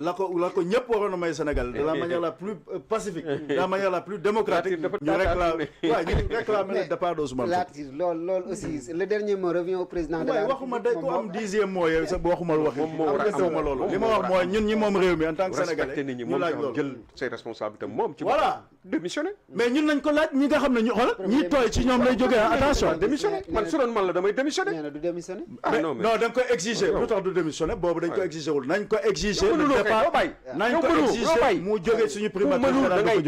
la ko ñëpp waroon a may Sénégal de la manière la plus pacifique, de la manière la plus démocratique. ñu réclamer le départ d'Ousmane Sonko. lool aussi le dernier mot revient au président de la République. waxuma day ko am 10e mot yow sax waxuma lu wax. moom loolu li ma wax mooy ñun ñi moom réew mi en tant que sénégalais ñu laaj loolu jël ses responsabilités moom ci voilà démissionné. mais ñun nañ ko laaj ñi nga xam ne ñu xoolal ñi tooy ci ñoom lay jógee attention démissionné man su doon man la damay démissionné. nee na du démissionné. non da nga koy exiger lu tax du démissionné boobu dañ ko exiger wul nañ ko exiger le départ nañ ko exiger mu jógee suñu primature dafay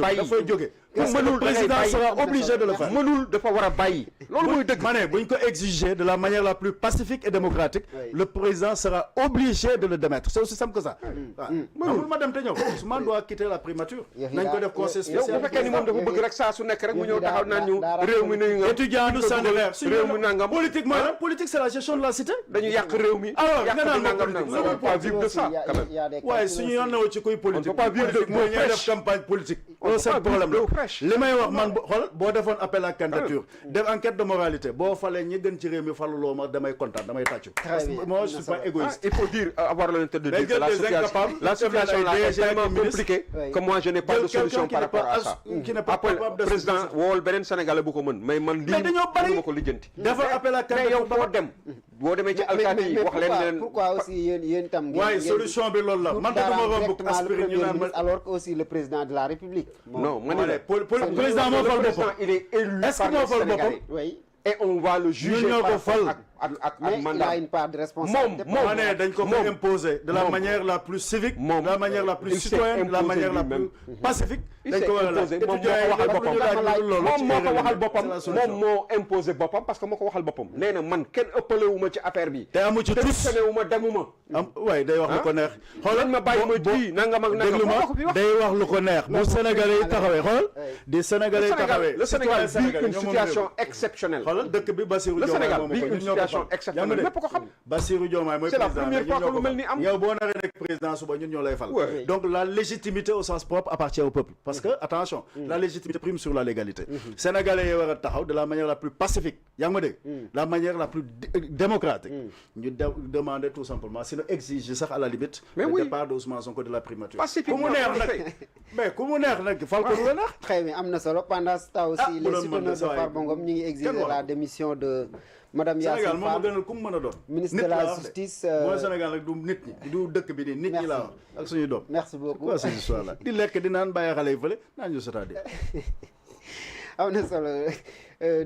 jógee parce que le président sera obligé de le faire. mënul dafa war a bàyyi. loolu mooy dëgg. ma ne buñ ko exiger de la manière la plus pacifique et démocratique le président sera obligé de le démettre c'est aussi simple que ça. mënul ma dem te ñëw Ousmane doit quitter la primature. nañ ko def conseil spécial. yow bu fekkee ni moom dafa bëgg rek saa su nekk rek mu ñëw taxaw naan ñu réew mi nuyu nga. étudiant du Sandler réew mi nangam. politique mooy lan politique c'est la gestion de la cité. dañu yàq réew mi. alors nga naan nangam nangam on peut pas vivre de ça quand même. waaye suñu yoon newoo ci kuy politique. on peut pas vivre de mooy ñooy def campagne politique. loolu c'est problème la li may wax man xool boo defoon appel à candidature def enquête de moralité boo falee ñi gën ci réew mi faluloo ma damay kontaan damay tàccu. parce que moi je suis pas égoïste. il faut dire avoir l'honnêteté de dire que la situation là est tellement compliquée que moi je n'ai pas de solution par rapport à ça. après président wool beneen Sénégalais bu ko mën mais man lii mënuma ko lijjanti. defal appel à mais yow candidature boo demee ci alkaati yi wax leen pourquoi aussi yéen tam. waaye solution bi loolu la man dama romb aspirine ñu naan ma alors que aussi le président de la République. non ma ne la président moo fal boppam il est élu est-ce que par moo fal les boppam Sénégalais. oui. et on va le juger ñoo ko fal. ak mais il mandat. a une part de responsabilité. ma ne dañ ko imposer de la manière la plus civique de la manière la plus citoyenne de la manière la plus pacifique il dañ s'est ko war a laaj imposé moom moo ko waxal boppam moom moo imposé boppam parce que moo ko waxal boppam nee na man kenn ëppalewuma ci affaire bi te amu ci tous démissionné demuma am waaye day wax lu ko neex xoolal ma bàyyi ma ji nangam ak déglu nangam ma day wax lu ko neex bu Sénégalais yi taxawee xoolal di Sénégalais yi taxawee le Sénégal vit une situation exceptionnelle xoolal dëkk bi Bassirou le Diomaye Sénégal vit une situation exceptionnelle ñëpp ko xam Bassirou Diomaye mooy c'est la président première fois que lu mel ni am yow boo naree nekk président suba ñun ñoo lay fal donc la légitimité au sens propre appartient au peuple parce que attention la légitimité prime sur la légalité Sénégalais yi war a taxaw de la manière la plus pacifique yaa ngi ma dégg la manière la plus démocratique ñu demander tout simplement sinon exiger sax à la limite le départ de Ousmane Sonko de la primature ku mu neex nag mais ku mu neex nag fal ko du la neex très bien am na solo pendant ce temps aussi les souteneurs de Farba Ngom ñu ngi exiger la démission de madame Yacine Sénégal moom Fall ma gënal ku mu mën a doon ministre de la justice mooy Sénégal nag du nit ñi du dëkk bi nii nit ñi laa wax ak suñuy doom merci beaucoup quoi cette histoire là di lekk di naan bàyyi xale yi fële naan ñu c'est-à-dire am na solo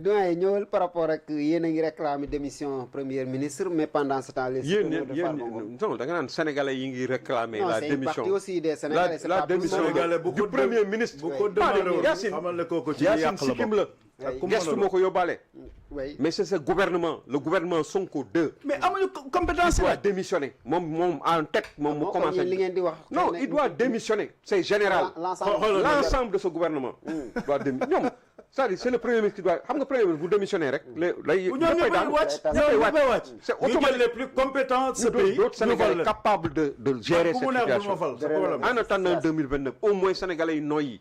doyen ñëwal par rapport ak yéen a ngi réclamer démission premier ministre mais pendant ce temps les souteneurs de Farba Ngom non da nga naan sénégalais yi ngi réclamer la démission c'est une partie aussi des sénégalais la démission du premier ministre bu ko demandé woon Yacine xamal ne kooku ci Yacine yàq la Sikkim bokk la gestu moo ko yóbbaale oui mais c'est ce gouvernement le gouvernement Sonko 2 mais amuñu compétence il doit la démissionner moom en tête moom mu commencé li ngeen di wax non il doit démissionner c'est général l'ensemble de ce gouvernement doit démissionner ñoom c'est-à-dire c'est le premier ministre qui doit xam nga premier ministre bu démissionner rek lay ñoom ñëppay wàcc c'est automatique les plus compétents de ce pays d'autres Sénégalais capables de gérer cette situation situation en attendant 2029 au moins Sénégalais yi noyyi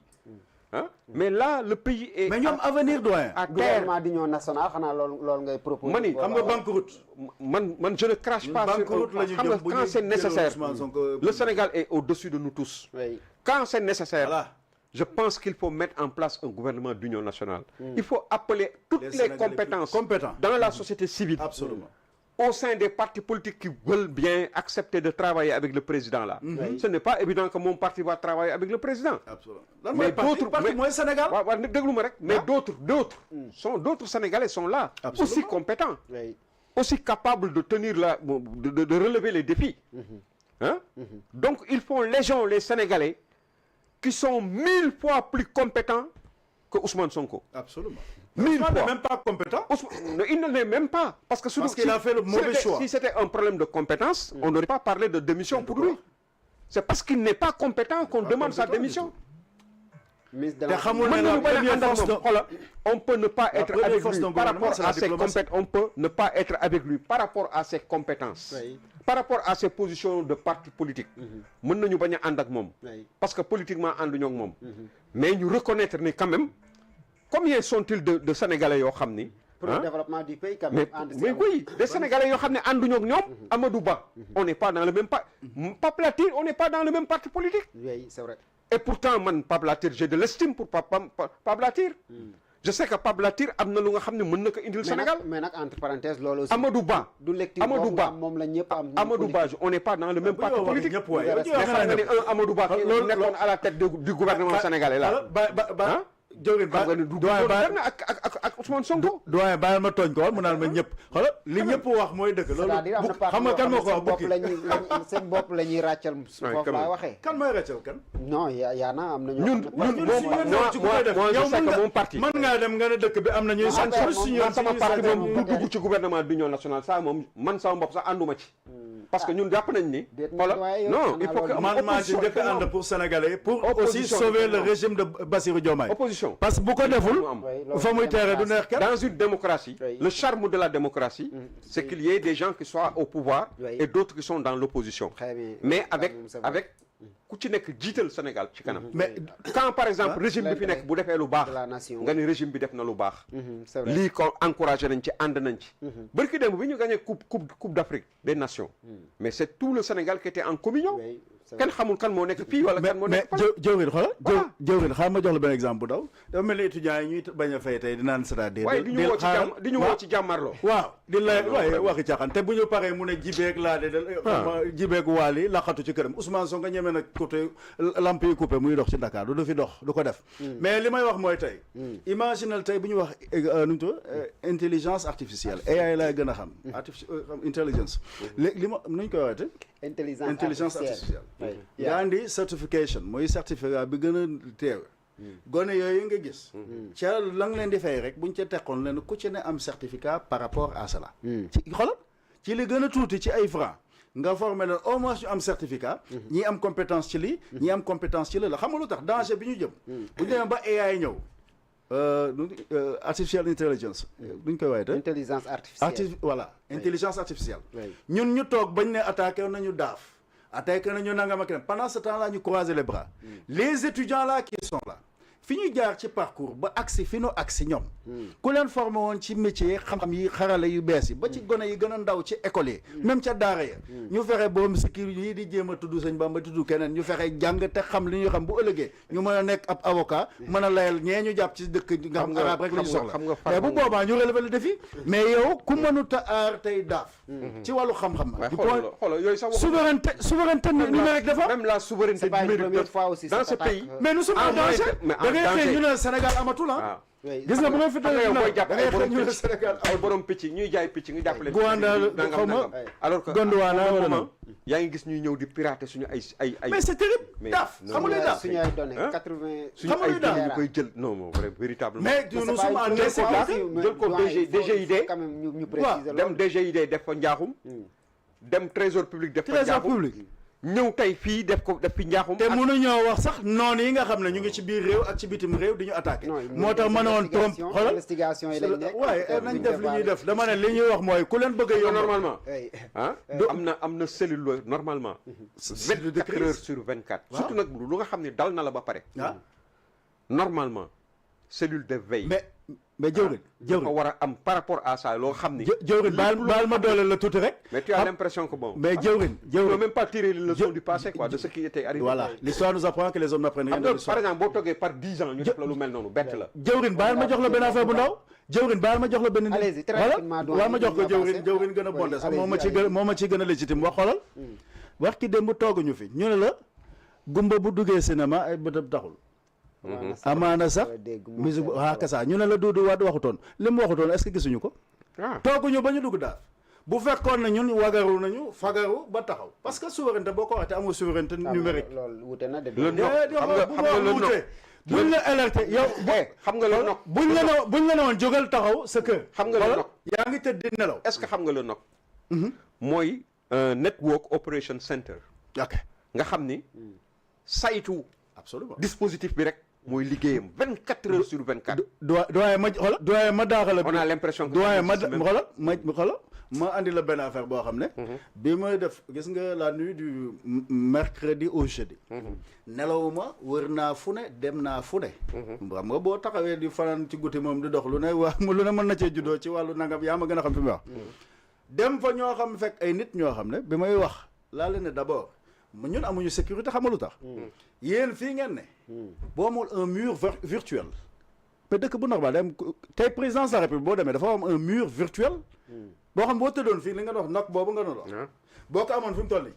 ah mais là le pays est mais ñoom avenir doyen à terre gouvernement d'union nationale xanaa loolu ngay proposer mani xam nga banqueroute man je ne crache pas sur xam nga quand c'est nécessaire le Sénégal est au-dessus de nous tous quand c'est nécessaire je pense qu'il faut mettre en place un gouvernement d'union nationale il faut appeler toutes les compétences dans la société civile absolument au sein des partis politiques qui veulent bien accepter de travailler avec le président là. Ce n'est pas évident que mon parti va travailler avec le président. Absolument. Mais d'autres parti mooy Sénégal. waaw déglu ma rek mais d'autres Sénégalais sont là. Absolument. Aussi compétents. Aussi capables de tenir de relever les défis. Hein? Donc il faut légion les Sénégalais qui sont 1000 fois plus compétents que Ousmane Sonko. Absolument. 1000 fois. Il n'est même pas compétent. Il ne l'est même pas. Parce qu'il a fait le mauvais choix. Si c'était un problème de compétence, on n'aurait pas parlé de démission pour lui. C'est parce qu'il n'est pas compétent qu'on demande sa démission. On peut ne pas être avec lui par rapport à ses compétences. On peut ne pas être avec lui par rapport à ses compétences. Par rapport à ses positions de parti politique. Mën nañu bañ a ànd ak moom. Parce que politiquement ànduñu ak moom. Mais ñu reconnaître ni quand même combien sont-ils de Sénégalais yoo xam ni pour le développement du pays quand même. Mais oui, des Sénégalais yoo xam ne ànduñu ak ñoom. Amadou Ba, on n'est pas dans le même parti. Pape Latir, on n'est pas dans le même parti politique. Oui, c'est vrai. Et pourtant man Pape Latir j'ai de l'estime pour Pape Latir. Je sais que Pape Latir am na lu nga xam ne mën na ko indil Sénégal. mais nag entre parenthèses loolu aussi. Amadou Ba. du lecture moom la ñëpp am. Amadou Ba on n'est pas dans le même parti politique. mais xam nga ne Amadou Ba loolu nekkoon à la tête du gouvernement sénégalais là. Jawrin ba doyen ba ak Ousmane Sonko. doyen baal ma tooñ ko woon mu naan ma ñëpp xoolal li ñëpp wax mooy dëgg. loolu xam nga kan moo ko wax bukki seen bopp la ñuy ràccal. foofu laa waxee. kan mooy ràccal kan. non yaa na am na ñoo. ñun moom parti. mën ngaa dem nga ne dëkk bi am na ñuy sant man sama parti moom du dugg ci gouvernement d'union nationale ça moom man sama bopp sax ànduma ci. parce que ñun jàpp nañ ni. voilà non il faut que man maa ci njëkk a ànd pour Sénégalais pour aussi sauver le régime de Bassirou Diomaye. opposition parce que bu ko deful fa muy teere du neex kenn. dans une démocratie le charme de la démocratie c'est qu'il y ait des gens qui soient au pouvoir et d'autres qui sont dans l'opposition mais avec ku ci nekk jiital Sénégal ci kanam. mais quand par exemple régime bi fi nekk bu defee lu baax nga ni régime bi def na lu baax lii ko encouragé nañ ci ànd nañ ci bërki démb bi ñu gagné coupe d'Afrique des nations mais c'est tout le Sénégal qui était en communion kenn xamul kan moo nekk fii wala kan moo nekk mais jëwrin xoolal jëwrin xaaral ma jox la benn exemple bu daw dafa mel ni étudiants yi ñuy bañ a fay tey di naan c'est-à-dire waaye di ñu woo ci jàmmarloo waaw di lay waaye waxi caaxaan te bu ñu paree mu ne jibeeg laa de jibeeg waal yi laqatu ci këram Ousmane Sonko ñemee nag côté lamp yi coupé muy dox ci Dakar du fi dox du ko def mais li may wax mooy tey imaginal tey bu ñu wax nu mu tudd intelligence artificielle AI laay gën a xam intelligence léegi li ma nuñ koy waxee intelligence artificielle yaa indi certification mooy certificat bi gën a teew gone yooyu nga gis ca la nga leen di fay rek buñ ca teqoon leen ku ci ne am certificat par rapport à cela ci xoolal ci li gën a tuuti ci ay francs nga formé leen au moins ñu am certificat ñi am compétence ci lii ñi am compétence ci la xam nga lu tax danger bi ñu jëm bu ñu demee ba AI ñëw artificial intelligence duñ koy waaye te intelligence artificielle voilà intelligence artificielle ñun ñu toog bañ ne attaqué nañu daaf attaqué nañu nangam ak pendant ce temps là ñu croiser les bras les étudiants là qui sont là fi ñu jaar ci parcours ba agsi fi nu agsi ñoom ku leen formé woon ci métier xam-xam yi xarale yu bees yi ba ci gone yi gën a ndaw ci école yi même ca daara ya ñu fexe boom si kii yi di jéem a tudd sëñ Bamba tudd keneen ñu fexe jàng te xam li ñu xam bu ëllëgee ñu mën a nekk ab avocat mën a layal ñee ñu jàpp ci dëkk nga xam arabe rek la ñu soxla mais bu boobaa ñu relever le défi mais yow ku mënut a aar tey daaf ci wàllu xam-xam xoolal yooyu sax souveraineté numérique dafa même la souveraineté numérique dans ce pays mais nous sommes en danger da ngay xëy ñu ne Sénégal amatul ah gis nga bu nga fi booy jàpp da ngay xëy ñu ne Sénégal ay borom picc ñuy jaay picc ñu jàppale Guanda xaw ma alors que Gondwana wala non yaa ngi gis ñuy ñëw di pirater suñu ay mais c'est terrible daaf xamul luy daaf suñu ay données 80 suñu ay données ñu koy jël non non véritablement mais nous sommes en insécurité jël ko DGID quand même ñu préciser dem DGID def fa njaaxum dem trésor public def fa trésor njaaxum public ñëw tey fii def fi njaaxum te mënuñoo wax sax noonu yi nga xam ne ñu ngi ci biir réew ak ci bitim réew di ñu attaqué moo tax ma ne woon trompe xoolal investigation yi lañ nekk waaye nañ def li ñuy def dama ne li ñuy wax mooy ku leen bëgg a yomb normalement am na cellule normalement 24 heures sur 24 surtout nag lu nga xam ne dal na la ba pare normalement cellule de veille mais jëwrin ko war a am par rapport à ça loo xam ni jëwrin baal ma doole la tuuti rek mais tu as l'impression que bon mais jëwrin tu ne même pas tirer les leçons du passé quoi de ce qui était arrivé voilà l'histoire nous apprend que les hommes n'apprennent rien de l'histoire par exemple boo toogee par 10 ans ñu def la lu mel noonu bett la jëwrin baal ma jox la benn affaire bu ndaw jëwrin baal ma jox la benn voilà ma jox ko jëwrin gën a bonde sax moo ma ci gën a légitime wax xoolal wax ki démb tooguñu fi ñu ne la gumba bu duggee cinéma ay bëtam taxul amaana sax musique waa kasa ñu ne la Doudou Wade waxutoon li mu waxutoon est-ce que gisuñu ko tooguñu ba ñu dugg daal bu fekkoon na ñun wagaru nañu fagaru ba taxaw parce que souveraineté boo ko waxee te amul souveraineté numérique loolu wute na de buñ la alerté yow xam nga le nok buñ la ne woon jógal taxaw sa kër xam nga le nok yaa ngi tëdd di nelaw est-ce que xam nga le nok mooy network operation center ok nga xam ni saytu absolument dispositif bi rek mooy liggéeyam 24 heures sur 24. doyen ma xoolal doyen ma daaxala on a l'impression que doyen ma xoolal ma andi la benn affaire boo xam ne bi may def gis nga la nuit du mercredi au jeudi nelawuma wër naa fu ne dem naa fu ne xam nga boo taxawee di fanaan ci guddi moom di dox lu ne lu ne mën na cee juddoo ci wàllu nangam yaa ma gën a xam fi muy wax dem fa ñoo xam fekk ay nit ñoo xam ne bi may wax laa leen ne d'abord ñun amuñu sécurité xam nga lu tax yéen fii ngeen ne boo amul un mur virtuel mais dëkk bu normal dem tey présidence de la République boo demee dafa am un mur virtuel boo xam boo tëddoon fii li nga dox nag boobu nga doon wax boo ko amoon fi mu toll nii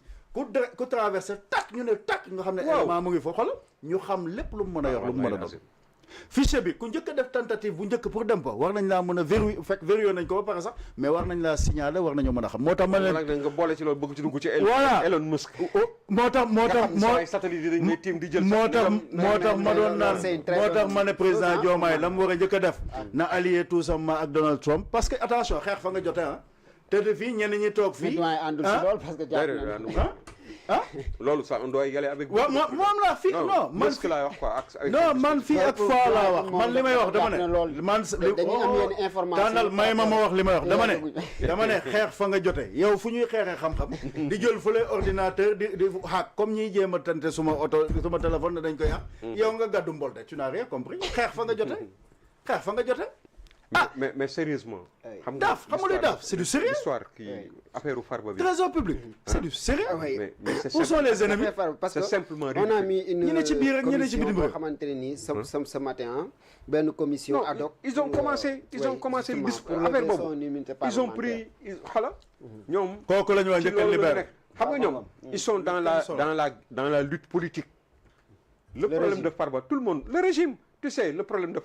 ku traversé tak ñu ne tak nga xam ne élément mu ngi foofu xoolal ñu xam lépp lu mu mën a yor lu mu mën a doon fichier bi ku njëkk a def tentative bu njëkk pour dem fa war nañ laa mën a verrouiller fekk verrouillé nañ ko ba pare sax mais war nañ laa signaler war nañoo mën a xam moo tax ma ne nga boole ci loolu bëgg ci dugg ci voilà Elon Musk moo tax satellite yi dañ lay tiim di jël moo tax ma doon naan moo tax ma ne président Diomaye la mu war a njëkk a def na allié tout simplement ak Donald Trump parce que attention xeex fa nga jotee te fii ñenn ñi toog fii loolu ça on doit y aller avec. waaw moom laa fii non man fii laay wax quoi non man fii ak fois laa wax man li may wax dama ne man tànnal may ma wax li may wax dama ne xeex fa nga jote yow fu ñuy xeexee xam-xam di jël fu lay ordinateur di hack comme ñiy jéem a tante suma oto suma téléphone ne dañ koy hack yow nga gàddu mbolte tu n'as rien compris xeex fa nga jote mais sérieusement. xam nga luy daaf c'est du sérieux. l'histoire qui affaire Farba bi. trésor public c'est du sérieux. mais c'est où sont les ennemis. parce que c'est simplement on a mis une ñi ne ci biir ak ñi ne ci bitim boo xamante ne nii ce matin benn commission ad hoc. ils ont commencé le discours affaire boobu ils ont pris xala ñoom kooku la ñu wax njëkk a libéré xam nga ñoom ils sont dans la lutte politique. le problème de Farba tout le monde le régime tu sais le problème de